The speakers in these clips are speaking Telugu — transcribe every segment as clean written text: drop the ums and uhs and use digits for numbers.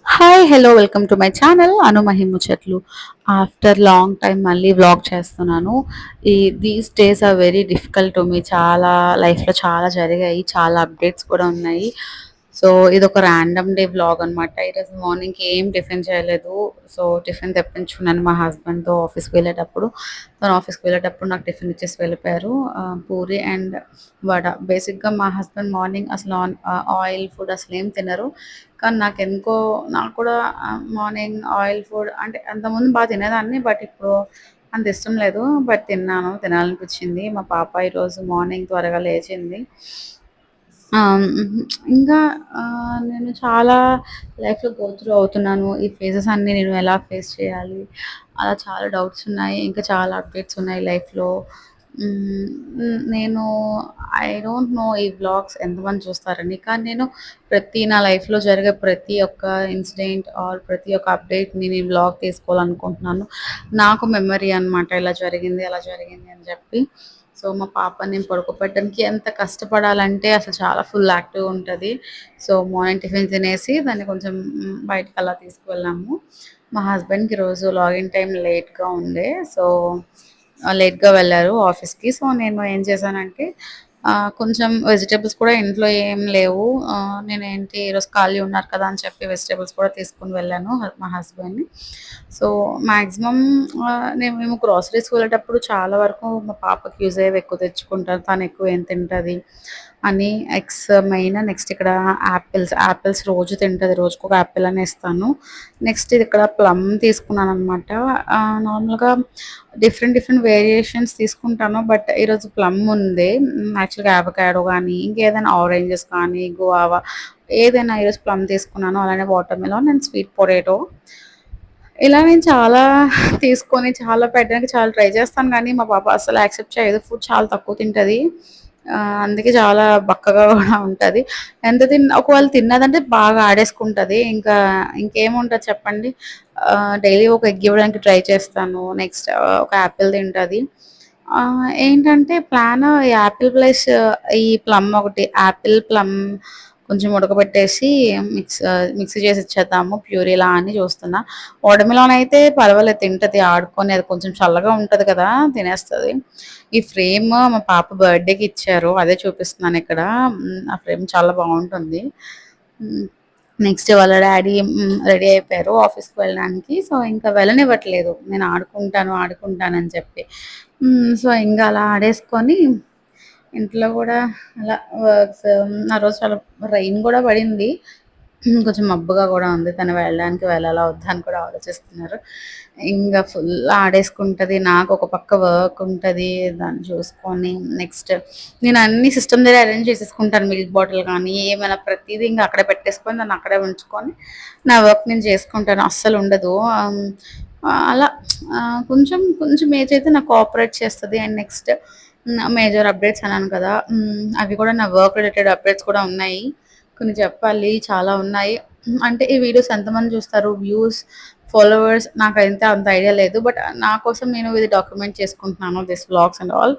Hi! Hello! Welcome to my channel 'Anu Mahi ముచ్చట్లు'. ఆఫ్టర్ లాంగ్ టైమ్ మళ్ళీ వ్లాగ్ చేస్తున్నాను. These days are very difficult to me. చాలా లైఫ్‌లో చాలా జరిగాయి. చాలా అప్డేట్స్ కూడా ఉన్నాయి. సో, ఇదొక ర్యాండమ్ డే వ్లాగ్ అనమాట. ఈరోజు మార్నింగ్‌కి ఏం టిఫిన్ చేయలేదు. సో, టిఫిన్ తెప్పించుకున్నాను మా హస్బెండ్‌తో ఆఫీస్‌కి వెళ్ళేటప్పుడు. తను ఆఫీస్‌కి వెళ్ళేటప్పుడు నాకు టిఫిన్ ఇచ్చేసి వెళ్ళిపోయారు. పూరి అండ్ వడ. బేసిక్‌గా మా హస్బెండ్ మార్నింగ్ అసలు ఆయిల్ ఫుడ్ అసలేం తినరు. కానీ నాకు కూడా మార్నింగ్ ఆయిల్ ఫుడ్ అంటే అంతకుముందు తినేదాన్ని. బట్ ఇప్పుడు అంత ఇష్టం లేదు. బట్ తినాలనిపించింది. మా పాప ఈరోజు మార్నింగ్ త్వరగా లేచింది. ఇంకా నేను చాలా లైఫ్‌లో గో త్రూ అవుతున్నాను. ఈ ఫేజెస్ అన్నీ నేను ఎలా ఫేస్ చేయాలి? అలా చాలా డౌట్స్ ఉన్నాయి. ఇంకా చాలా అప్డేట్స్ ఉన్నాయి లైఫ్‌లో. నేను ఐ డోంట్ నో ఈ వ్లాగ్స్ ఎంతమంది చూస్తారని. కానీ నేను నా లైఫ్‌లో జరిగే ప్రతి ఒక్క ఇన్సిడెంట్ ఆర్ ప్రతి ఒక్క అప్డేట్‌ని నేను వ్లాగ్ తీసుకోవాలనుకుంటున్నాను. నాకు మెమరీ అనమాట. ఇలా జరిగింది, అలా జరిగింది అని చెప్పి. సో, మా పాపని నేను పడుకోబెట్టడానికి ఎంత కష్టపడాలంటే అసలు చాలా ఫుల్ యాక్టివ్‌గా ఉంటది. సో, మార్నింగ్ టిఫిన్ తినేసి దాన్ని కొంచెం బయటకలా తీసుకువెళ్ళాము. మా హస్బెండ్‌కి ఈరోజు లాగిన్ టైమ్ లేట్‌గా ఉండే. సో, లేట్‌గా వెళ్లారు ఆఫీస్‌కి. సో, నేను ఏం చేశానంటే కొంచెం వెజిటబుల్స్ కూడా ఇంట్లో ఏం లేవు. నేనేంటి ఈరోజు ఖాళీ ఉన్నారు కదా అని చెప్పి వెజిటబుల్స్ కూడా తీసుకొని వెళ్ళాను మా హస్బెండ్‌ని. సో, మాక్సిమం మేము గ్రోసరీస్‌కి వెళ్ళేటప్పుడు చాలా వరకు మా పాపకి యూజ్ అయ్యేవి ఎక్కువ తెచ్చుకుంటాను. తను ఎక్కువ ఏం తింటది అని మెయిన్. నెక్స్ట్ ఇక్కడ యాపిల్స్ రోజు తింటది. రోజుకొక యాపిల్ అన్నా ఇస్తాను. నెక్స్ట్ ఇది ఇక్కడ ప్లమ్ తీసుకున్నాననమాట. నార్మల్‌గా డిఫరెంట్ డిఫరెంట్ వేరియేషన్స్ తీసుకుంటాను. బట్ ఈరోజు ప్లమ్ ఉంది. యాక్చువల్‌గా అవకాడో గానీ, ఇంకేదైనా ఆరెంజెస్ కానీ, గువావా ఏదైనా ఈరోజు ప్లమ్ తీసుకున్నాను. అలానే water melon and sweet potato. ఇలా నేను చాలా తీసుకొని చాలా పెట్టడానికి చాలా ట్రై చేస్తాను గానీ, మా పాప అస్సలు యాక్సెప్ట్ చేయదు. ఫుడ్ చాలా తక్కువ తింటది. అందుకే చాలా బక్కగా గూడా ఉంటది. ఒకవేళ తిన్నదంటే బాగా ఆడేసుకుంటది. ఇంకేముంటది చెప్పండి. డైలీ ఒక ఎగ్ ఇవ్వడానికి ట్రై చేస్తాను. నెక్స్ట్ ఒక యాపిల్ తింటది. ఏంటంటే ఈ యాపిల్ ప్లస్ ఈ ప్లమ్ ఒకటి యాపిల్, ప్లమ్ కొంచెం ఉడకబెట్టేసి మిక్సీ చేసి ఇచ్చేద్దాము ప్యూరీలా అని చూస్తున్నా. వాటర్ మిలన్ అయితే పర్వాలేదు తింటది ఆడుకొని. అది కొంచెం చల్లగా ఉంటది కదా! తినేస్తది. ఈ ఫ్రేమ్ మా పాప బర్త్‌డేకి ఇచ్చారు. అదే చూపిస్తున్నానిక్కడ. ఆ ఫ్రేమ్ చాలా బావుంటుంది. హ్మ్. నెక్స్ట్ వాళ్ళ డ్యాడీ రెడీ అయిపోయారు ఆఫీస్‌కి వెళ్ళడానికి. సో, ఇంకా వెళ్ళనివ్వట్లేదు. నేను ఆడుకుంటానని చెప్పి. సో, ఇంక అలా ఆడేసుకొని ఇంట్లో గూడా అలా వర్క్స్ ఆ రోజు చాలా రైన్ గూడా పడింది. కొంచెం మబ్బుగా గూడా ఉంది. తను వెళ్ళాలా వద్దా అని కూడా ఆలోచిస్తున్నారు. ఇంగ ఫుల్ ఆడేసుకుంటది. నాకొక పక్క వర్క్ ఉంటది. దాన్ని చూసుకొని నెక్స్ట్ నేను అన్నీ సిస్టమ్ దగ్గర అరేంజ్ చేసేసుకుంటాను. మిల్క్ బాటిల్ గానీ, ఏమైనా ప్రతీదీ ఇంక అక్కడే పెట్టేసుకొని దాన్ని అక్కడే ఉంచుకొని నా వర్క్ నేను చేసుకుంటాను. అస్సలుండదు. అలా కొంచెం కొంచెం ఏజ్ అయితే నాకు కోఆపరేట్ చేస్తది. అండ్ నెక్స్ట్ మేజర్ అప్డేట్స్ అన్నాను కదా! అవి కూడా నా వర్క్ రిలేటెడ్ అప్డేట్స్ కూడా ఉన్నాయి. కొన్ని చెప్పాలి. చాలా ఉన్నాయి. అంటే ఈ వీడియోస్ ఎంతమంది చూస్తారు? ఫాలోవర్స్ నాకైతే అంత ఐడియా లేదు. బట్ నా కోసం నేను ఇది డాక్యుమెంట్ చేసుకుంటున్నాను. Vlogs and all.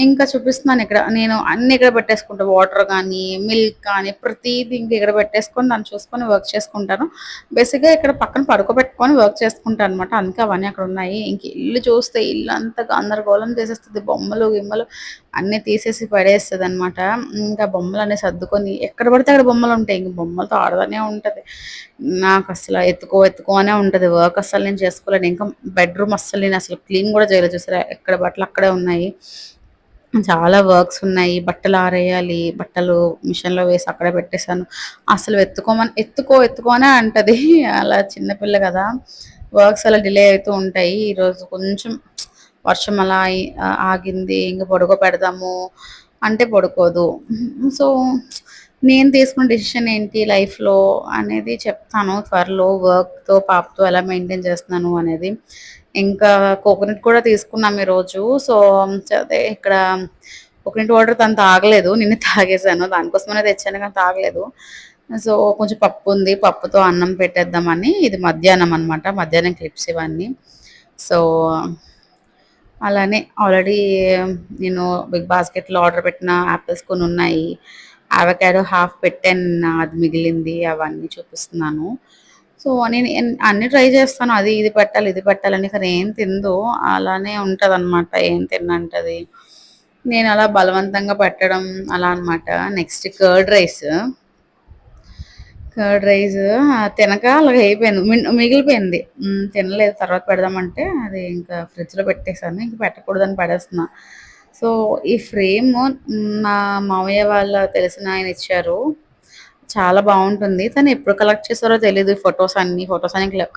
ఇంకా చూపిస్తున్నానిక్కడ. నేను అన్నీ ఇక్కడ పెట్టేసుకుంటా. వాటర్ గానీ, మిల్క్ కానీ ప్రతీది ఇంక ఇక్కడ పెట్టేసుకొని దాన్ని చూసుకొని వర్క్ చేసుకుంటాను. బేసిక్‌గా ఇక్కడ పక్కన పడుకోబెట్టుకొని వర్క్ చేసుకుంటాననమాట. అందుకే అవన్నీ అక్కడున్నాయి. ఇంక ఇల్లు చూస్తే ఇల్లంతా గందరగోళం చేసేస్తది. బొమ్మలు, గిమ్మలు అన్నీ తీసేసి పడేస్తదనమాట. ఇంకా బొమ్మలన్నీ సర్దుకొని ఎక్కడ పడితే అక్కడ బొమ్మలుంటాయి. ఇంక బొమ్మలతో ఆడతానే ఉంటది. నాకసల ఎత్తుకో అనే ఉంటది. వర్క్ అస్సలు నేను చేసుకోలేను. ఇంకా బెడ్‌రూమ్ నేనసలు క్లీన్ గూడా చేయలేదు చూసారా! ఎక్కడ బట్టలు అక్కడే ఉన్నాయి. చాలా వర్క్స్ ఉన్నాయి. బట్టలు ఆరేయాలి. బట్టలు మిషన్‌లో వేసి అక్కడే పెట్టేసాను. అసలు ఎత్తుకో అనే అంటది. అలా చిన్న పిల్ల గదా! వర్క్స్ అలా డిలే అయితూ ఉంటాయి. ఈరోజు కొంచెం వర్షం అలా ఆగింది. ఇంక పడుకోబెడదాము అంటే పడుకోదు. సో, నేను తీసుకున్న డెసిషన్ ఏంటి లైఫ్‌లో అనేది చెప్తాను త్వరలో. పాపతో ఎలా మెయింటైన్ చేస్తున్నాను అనేది. ఇంకా కోకోనట్ కూడా తీసుకున్నాం ఈరోజు. సో, అదే ఇక్కడ కోకోనట్ వాటర్ తను తాగలేదు. నేనే తాగేసాను. దానికోసమనే తెచ్చాను కానీ తాగలేదు. సో, కొంచెం పప్పుంది. పప్పుతో అన్నం పెట్టేద్దామని. ఇది మధ్యాహ్నం అనమాట. మధ్యాహ్నం క్లిప్స్ ఇవన్నీ. సో, అలానే ఆల్రెడీ నేను బిగ్ బాస్కెట్‌లో ఆర్డర్ పెట్టిన యాపిల్స్ కొన్నున్నాయి. అవకాడో హాఫ్ పెట్టాను. అది మిగిలింది అవన్నీ చూపిస్తున్నాను. సో, నేను అన్నీ ట్రై చేస్తాను. అది ఇది పెట్టాలి, ఇది పెట్టాలని. కానీ ఏం తినదు. అలానే ఉంటదనమాట. ఏం తిననంటది. నేనలా బలవంతంగా పెట్టడం అలా అనమాట. Next curd rice. Curd rice తినక అలాగ అయిపోయింది. మిగిలిపోయింది. తినలేదు. తర్వాత పెడదామంటే అది ఇంకా ఫ్రిడ్జ్‌లో పెట్టేసాను. ఇంక పెట్టకూడదని పడేస్తున్నా. సో, ఈ ఫ్రేమ్ మా మామయ్య వాళ్ళ తెలిసినాయన ఇచ్చారు. చాలా బావుంటుంది. తను ఎప్పుడు కలెక్ట్ చేసారో తెలీదు. ఫోటోస్ అన్ని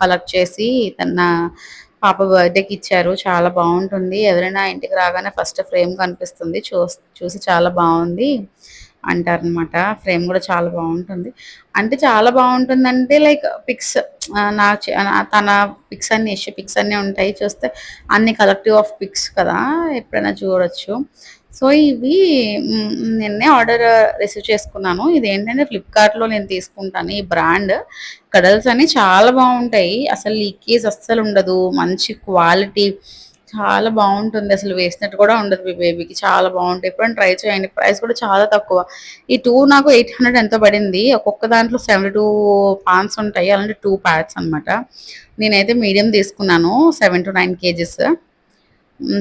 కలెక్ట్ చేసి తన పాప బర్త్‌డేకి ఇచ్చారు. చాలా బావుంటుంది. ఎవరైనా ఇంటికి రాగానే ఫస్ట్ ఫ్రేమ్ కనిపిస్తుంది. చూసి చాలా బావుంది అంటారనమాట. ఫ్రేమ్ గూడా చాలా బావుంటుంది. అంటే చాలా బావుంటుందంటే లైక్ పిక్స్ తన పిక్స్ అన్నీ ఉంటాయి. చూస్తే అన్ని కలెక్టివ్ ఆఫ్ పిక్స్ కదా! ఎప్పుడైనా చూడొచ్చు. సో, ఇవి నిన్నే ఆర్డర్ రిసీవ్ చేసుకున్నాను. ఇదేంటంటే ఫ్లిప్‌కార్ట్‌లో నేను తీసుకుంటాను. ఈ బ్రాండ్ కడల్స్ అని చాలా బావుంటాయి. అసలు లీకేజ్ అస్సలుండదు. మంచి క్వాలిటీ చాలా బావుంటుంది. అసలు వేసినట్టు కూడా ఉండదు మీ బేబీకి. చాలా బావుంటాయి. ఎప్పుడైనా ట్రై చేయండి. ప్రైస్ కూడా చాలా తక్కువ. ఈ 2 నాకు 800 ఎంతో పడింది. ఒక్కొక్క దాంట్లో 72 పాన్స్ ఉంటాయి. అలాంటి 2 ప్యాక్స్ అనమాట. నేనైతే మీడియం తీసుకున్నాను. 7-9 కేజీస్.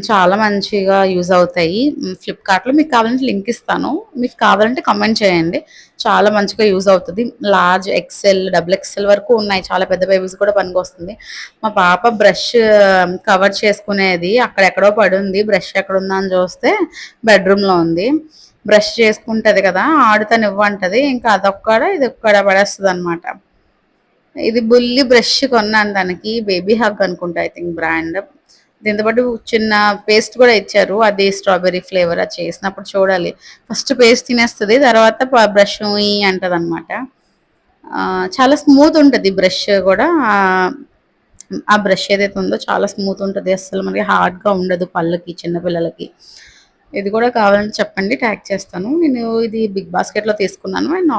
చాలా మంచిగా యూజ్ అవుతాయి. ఫ్లిప్‌కార్ట్‌లో మీకు కావాలంటే లింక్ ఇస్తాను. మీకు కావాలంటే కామెంట్ చేయండి. చాలా మంచిగా యూజ్ అవుతది. లార్జ్ ఎక్సెల్, డబుల్ ఎక్సెల్ వరకు ఉన్నాయి. చాలా పెద్ద బేబీస్ కూడా పనికొస్తుంది. మా పాప బ్రష్ కవర్ చేసుకునేది అక్కడెక్కడో పడుంది. బ్రష్ ఎక్కడుందా అని చూస్తే బెడ్‌రూమ్‌లో ఉంది. బ్రష్ చేసుకుంటది కదా! ఆడుతానివ్వంటది. ఇంకా అదొక్కడ, ఇదొక్కడ పడేస్తదనమాట. ఇది బుల్లి బ్రష్ కొన్నాను దానికి. బేబీ హగ్ అనుకుంటా ఐ థింక్ బ్రాండ్. దీంతో పాటు చిన్న పేస్ట్ కూడా ఇచ్చారు. అది స్ట్రాబెర్రీ ఫ్లేవర్ అది చేసినప్పుడు చూడాలి. ఫస్ట్ పేస్ట్ తినేస్తది. తర్వాత బ్రష్ ఉయ్ అంటదనమాట. చాలా స్మూత్ ఉంటది బ్రష్ గూడా. ఆ బ్రష్ ఏదైతే ఉందో చాలా స్మూత్ ఉంటది. అస్సలు మనకి హార్డ్‌గా ఉండదు పళ్ళకి చిన్న పిల్లలకి. ఇది కూడా కావాలంటే చెప్పండి ట్యాగ్ చేస్తాను. నేను ఇది బిగ్ బాస్కెట్‌లో తీసుకున్నాను. And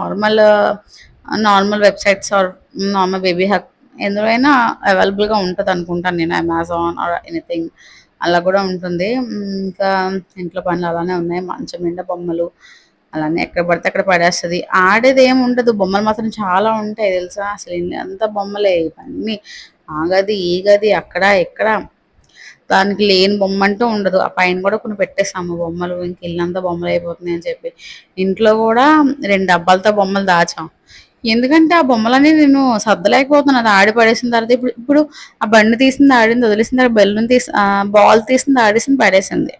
normal websites or normal baby hug ఎందులో అయినా అవైలబుల్‌గా ఉంటదనుకుంటాను నేను. అమెజాన్ ఆర్ ఎనీథింగ్ అలా కూడా ఉంటుంది. ఇంకా ఇంట్లో పనులు అలానే ఉన్నాయి. మంచం నిండా బొమ్మలు. అలానే ఎక్కడ పడితే అక్కడ పడేస్తది. ఆడేదేమి ఉండదు. బొమ్మలు మాత్రం చాలా ఉంటాయి తెలుసా? అసలు ఇల్లంతా బొమ్మలే ఇవన్నీ. ఆ గది, ఈ గది, అక్కడ, ఇక్కడ దానికి లేని బొమ్మంటూ ఉండదు. ఆ పైన కూడా కొన్ని పెట్టేసాము బొమ్మలు. ఇంక ఇల్లంతా బొమ్మలయిపోతున్నాయి అని చెప్పి. ఇంట్లో గూడా 2 డబ్బాలతో బొమ్మలు దాచాం. ఎందుకంటే ఆ బొమ్మలన్నీ నేను సర్దలేకపోతున్నాను. అది ఆడి పడేసిన తర్వాత ఇప్పుడు ఇప్పుడు ఆ బండి తీసింది ఆడింది, వదిలేసిన తర్వాత బాల్ తీసింది ఆడేసింది, పడేసింది.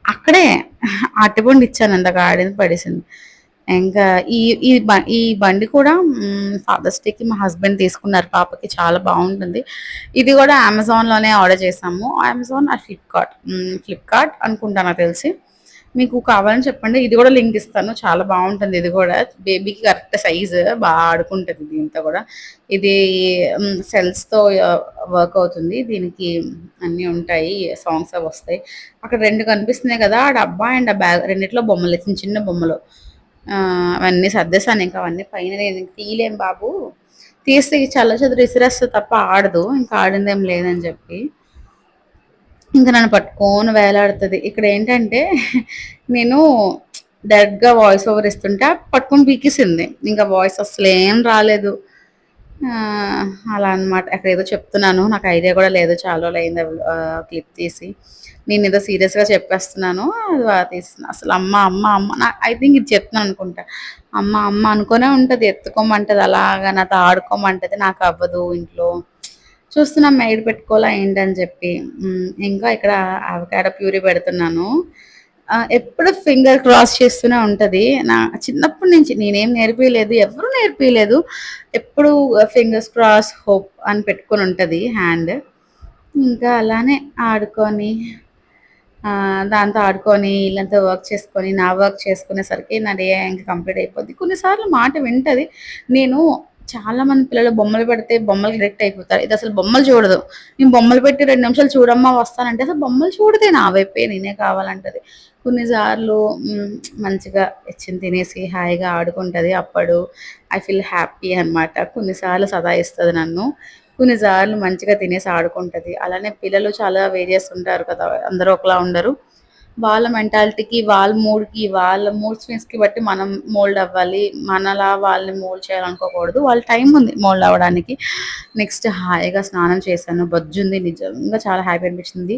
అక్కడే అరటిపండు ఇచ్చాను ఇందాక ఆడింది పడేసింది. ఇంకా ఈ ఈ బ ఈ బండి కూడా ఫాదర్స్ డేకి మా హస్బెండ్ తీసుకున్నారు పాపకి. చాలా బావుంటుంది. ఇది గూడా అమెజాన్‌లోనే ఆర్డర్ చేశాము. అమెజాన్ ఆర్ ఫ్లిప్‌కార్ట్ అనుకుంటా నాకు తెలిసి. మీకు కావాలని చెప్పండి. ఇది గూడా లింక్ ఇస్తాను. చాలా బావుంటుంది ఇది గూడా. బేబీకి కరెక్ట్ సైజు ఆడుకుంటది దీంతో గూడా. ఇది సెల్స్‌తో వర్క్ అవుతుంది. దీనికి అన్నీ ఉంటాయి. సాంగ్స్ అవొస్తాయి. అక్కడ 2 కనిపిస్తున్నాయి కదా! ఆ డబ్బా అండ్ ఆ బ్యాగ్ రెండిట్లో బొమ్మలే. చిన్న చిన్న బొమ్మలు. అవన్నీ సర్దేశాను ఇంక అవన్నీ పైన నేను ఇంక తీయలేను బాబు. తీస్తే ఈ చెల్లాచెదురు ఇసిరేస్తది తప్ప ఆడదు. ఇంకా ఆడిందేం లేదని చెప్పి. ఇంక నన్ను పట్టుకొని వేలాడుతది. ఇక్కడేంటంటే నేను డైరెక్ట్‌గా వాయిస్ ఓవర్ ఇస్తుంటే పట్టుకొని పీకేసింది. ఇంక వాయిస్ అస్సలేం రాలేదు. ఆహ్, అలా అన్నమాట. అక్కడేదో చెప్తున్నాను. నాకు ఐడియా కూడా లేదు. చాలా రోజులయింది క్లిప్ తీసి. నేనేదో సీరియస్‌గా చెప్పేస్తున్నాను. అది తీస్తుంది. అసలు అమ్మ, అమ్మ, అమ్మ ఐ థింక్ ఇది చెప్తున్నాననుకుంటా. అమ్మ, అమ్మ అనుకునే ఉంటది. ఎత్తుకోమంటది అలాగా నాతో ఆడుకోమంటది. నాకవ్వదు ఇంట్లో. చూస్తున్నాం మెయిడ్ పెట్టుకోవాలా ఏంటని చెప్పి. ఇంకా ఇక్కడ అవకాడో ప్యూరీ పెడుతున్నాను. ఎప్పుడు ఫింగర్ క్రాస్ చేస్తూనే ఉంటది. చిన్నప్పటి నుంచి నేనేం నేర్పియలేదు. ఎవరు నేర్పియలేదు. ఎప్పుడు ఫింగర్స్ క్రాస్, హోప్ అని పెట్టుకొనుంటది హ్యాండ్. ఇంకా అలానే ఆడుకొని దాంతో ఆడుకొని, ఇల్లంతా వర్క్ చేసుకొని, నా వర్క్ చేసుకునేసరికి నా డే ఇంక కంప్లీట్ అయిపోద్ది. కొన్నిసార్లు మాట వింటది. నేను చాలా మంది పిల్లలు బొమ్మలు పెడితే బొమ్మలకి అడిక్ట్ అయిపోతారు. ఇదసలు బొమ్మలు చూడదు. నేను బొమ్మలు పెట్టి 2 నిమిషాలు చూడమ్మా వస్తానంటే అసలు బొమ్మలు చూడదే నా వైపే నేనే కావాలంటది. కొన్నిసార్లు మంచిగా ఇచ్చింది తినేసి హాయిగా ఆడుకుంటది. అప్పుడు ఐ ఫీల్ హ్యాపీ అనమాట. కొన్నిసార్లు సతాయిస్తది నన్ను. కొన్నిసార్లు మంచిగా తినేసి ఆడుకుంటది. అలానే పిల్లలు చాలా వేరియేస్ ఉంటారు కదా! అందరూ ఒకలా ఉండరు. వాళ్ళ మెంటాలిటీకి, వాళ్ళ మూడ్‌కి, వాళ్ళ మూడ్ స్వింగ్స్‌కి బట్టి మనం మోల్డ్ అవ్వాలి. మనలా వాళ్ళని మోల్డ్ చేయాలనుకోకూడదు. వాళ్ళ టైం ఉంది మోల్డ్ అవ్వడానికి. నెక్స్ట్ హాయిగా స్నానం చేశాను. బొజ్జుంది. నిజంగా చాలా హ్యాపీ అనిపించింది.